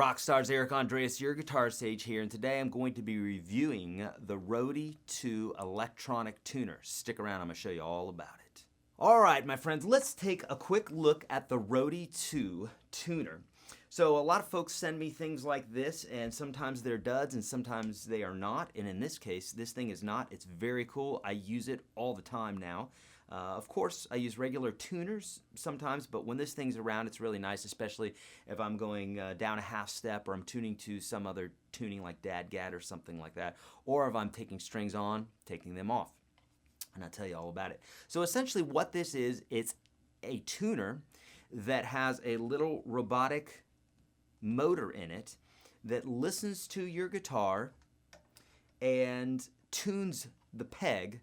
Rockstars, Eric Andreas, your guitar sage here, and today I'm going to be reviewing the Roadie 2 electronic tuner. Stick around, I'm going to show you all about it. Alright my friends, let's take a quick look at the Roadie 2 tuner. So a lot of folks send me things like this, and sometimes they're duds and sometimes they are not, and in this case, this thing is not. It's very cool. I use it all the time now. Of course, I use regular tuners sometimes, but when this thing's around, it's really nice, especially if I'm going down a half step or I'm tuning to some other tuning like Dadgat or something like that, or if I'm taking strings on, taking them off. And I'll tell you all about it. So essentially what this is, it's a tuner that has a little robotic motor in it that listens to your guitar and tunes the peg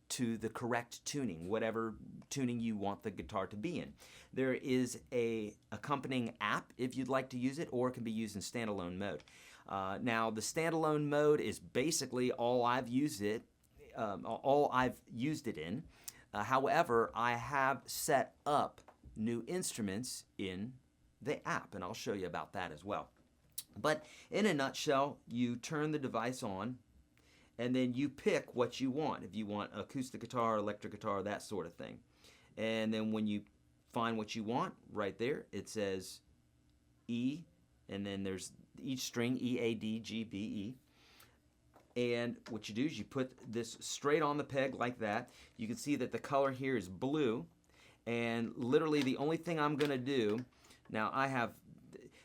to the correct tuning, whatever tuning you want the guitar to be in. There is a accompanying app if you'd like to use it, or it can be used in standalone mode. Now the standalone mode is basically all I've used it in. However, I have set up new instruments in the app, and I'll show you about that as well. But in a nutshell, you turn the device on, and then you pick what you want. If you want acoustic guitar, electric guitar, that sort of thing. And then when you find what you want, right there, it says E, and then there's each string, E, A, D, G, B, E. And what you do is you put this straight on the peg like that. You can see that the color here is blue, and literally the only thing I'm gonna do, now I have,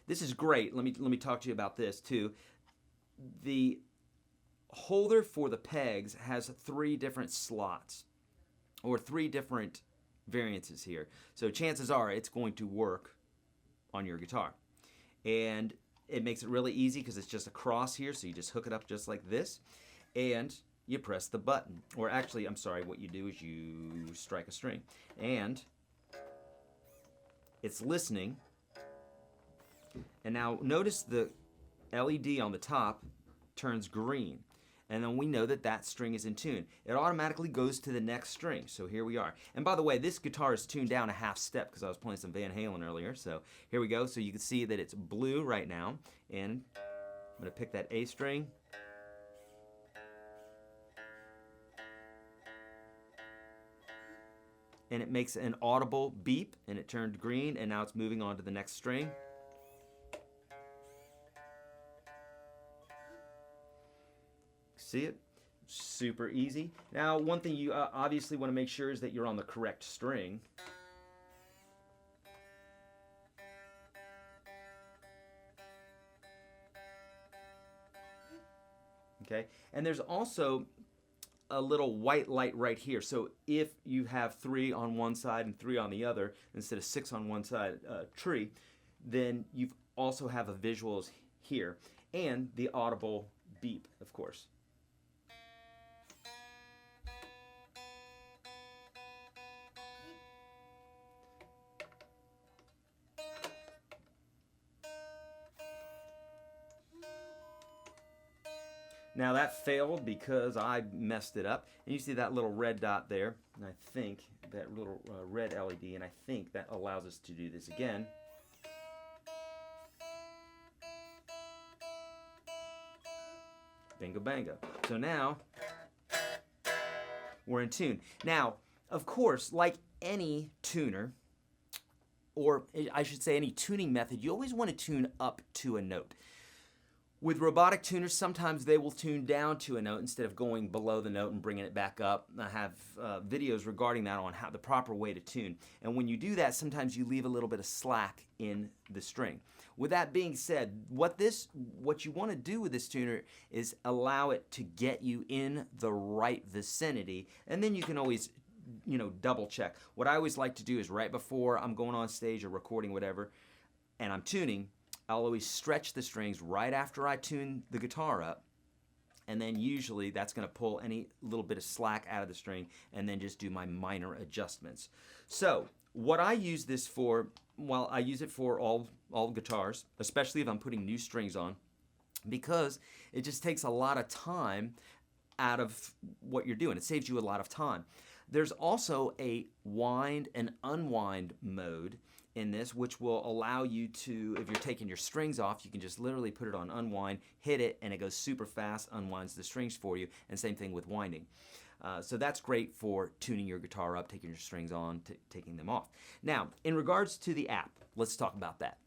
this is great, let me talk to you about this too. The holder for the pegs has 3 different slots, or 3 different variances here. So chances are it's going to work on your guitar. And it makes it really easy because it's just a cross here, so you just hook it up just like this, and you press the button. Or actually, I'm sorry, what you do is you strike a string, and it's listening. And now notice the LED on the top turns green. And then we know that that string is in tune. It automatically goes to the next string. So here we are. And by the way, this guitar is tuned down a half step because I was playing some Van Halen earlier. So here we go. So you can see that it's blue right now. And I'm going to pick that A string. And it makes an audible beep, and it turned green, and now it's moving on to the next string. See it? Super easy. Now, one thing you obviously want to make sure is that you're on the correct string. Okay, and there's also a little white light right here. So if you have 3 on one side and 3 on the other, instead of 6 on one side tree, then you also have a visuals here, and the audible beep, of course. Now that failed because I messed it up. And you see that little red dot there, and I think that little red LED, and I think that allows us to do this again. Bingo bango. So now we're in tune. Now, of course, like any tuner, or I should say any tuning method, you always want to tune up to a note. With robotic tuners, sometimes they will tune down to a note instead of going below the note and bringing it back up. I have videos regarding that on how the proper way to tune. And when you do that, sometimes you leave a little bit of slack in the string. With that being said, what you want to do with this tuner is allow it to get you in the right vicinity, and then you can always double check. What I always like to do is right before I'm going on stage or recording whatever, and I'm tuning, I'll always stretch the strings right after I tune the guitar up, and then usually that's going to pull any little bit of slack out of the string, and then just do my minor adjustments. So what I use this for, well, I use it for all guitars, especially if I'm putting new strings on, because it just takes a lot of time out of what you're doing. It saves you a lot of time. There's also a wind and unwind mode, in this, which will allow you to, if you're taking your strings off, you can just literally put it on unwind, hit it, and it goes super fast, unwinds the strings for you, and same thing with winding. So that's great for tuning your guitar up, taking your strings on, taking them off. Now, in regards to the app, let's talk about that.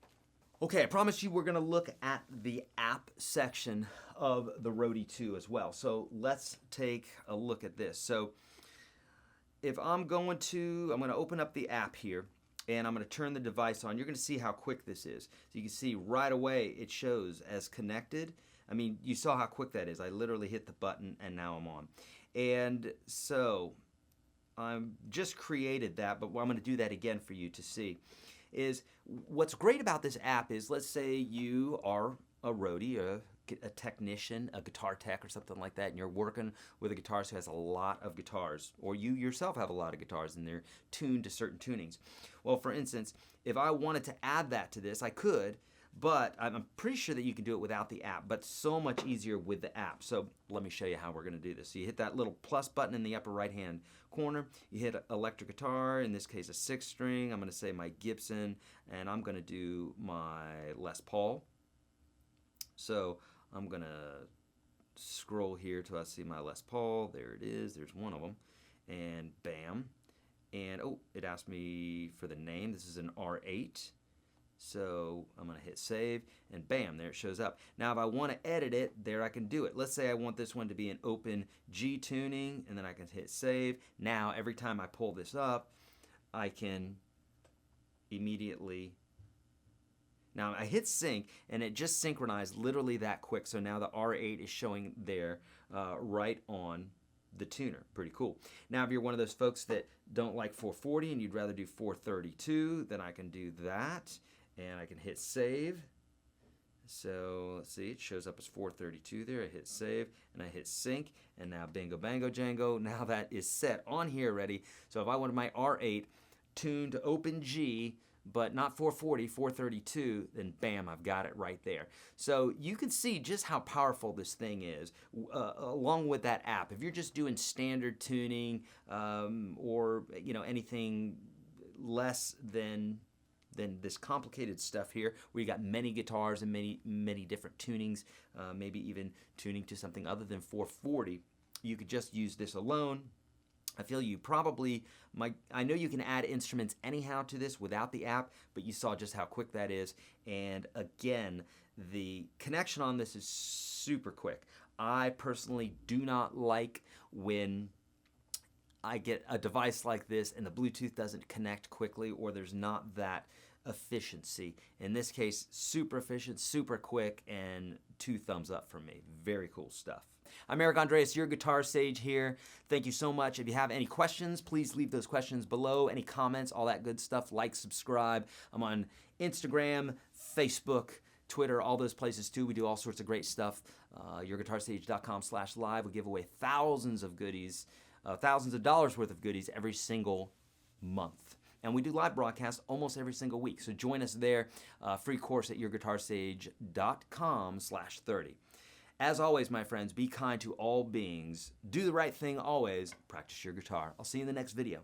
Okay, I promised you we're going to look at the app section of the Roadie 2 as well. So let's take a look at this. So if I'm going to open up the app here, and I'm going to turn the device on. You're going to see how quick this is. So you can see right away it shows as connected. I mean, you saw how quick that is. I literally hit the button and now I'm on. And so I've just created that, but I'm going to do that again for you to see. Is what's great about this app is, let's say you are a roadie, a technician, a guitar tech or something like that, and you're working with a guitarist who has a lot of guitars, or you yourself have a lot of guitars and they're tuned to certain tunings. Well, for instance, if I wanted to add that to this, I could, but I'm pretty sure that you can do it without the app, but so much easier with the app. So let me show you how we're going to do this. So you hit that little plus button in the upper right hand corner, you hit electric guitar, in this case a 6-string, I'm going to say my Gibson, and I'm going to do my Les Paul. So I'm going to scroll here till I see my Les Paul. There it is. There's one of them. And bam. And oh, it asked me for the name. This is an R8. So I'm going to hit save, and bam, there it shows up. Now if I want to edit it, there I can do it. Let's say I want this one to be an open G tuning, and then I can hit save. Now every time I pull this up, I can immediately... Now I hit sync, and it just synchronized literally that quick. So now the R8 is showing there right on the tuner. Pretty cool. Now if you're one of those folks that don't like 440 and you'd rather do 432, then I can do that, and I can hit save. So let's see, it shows up as 432 there. I hit save, and I hit sync, and now bingo bango jango, now that is set on here ready. So if I wanted my R8 tuned to open G, but not 440, 432, then bam, I've got it right there. So you can see just how powerful this thing is, along with that app. If you're just doing standard tuning, or anything less than this complicated stuff here, where you got many guitars and many different tunings, maybe even tuning to something other than 440, you could just use this alone. I feel you probably I know you can add instruments anyhow to this without the app, but you saw just how quick that is. And again, the connection on this is super quick. I personally do not like when I get a device like this and the Bluetooth doesn't connect quickly, or there's not that efficiency. In this case, super efficient, super quick, and 2 thumbs up from me. Very cool stuff. I'm Eric Andreas, your Guitar Sage here. Thank you so much. If you have any questions, please leave those questions below. Any comments, all that good stuff. Like, subscribe. I'm on Instagram, Facebook, Twitter, all those places too. We do all sorts of great stuff. YourGuitarSage.com/live. We give away thousands of goodies, thousands of dollars worth of goodies every single month. And we do live broadcasts almost every single week. So join us there. Free course at YourGuitarSage.com/30. As always, my friends, be kind to all beings. Do the right thing always. Practice your guitar. I'll see you in the next video.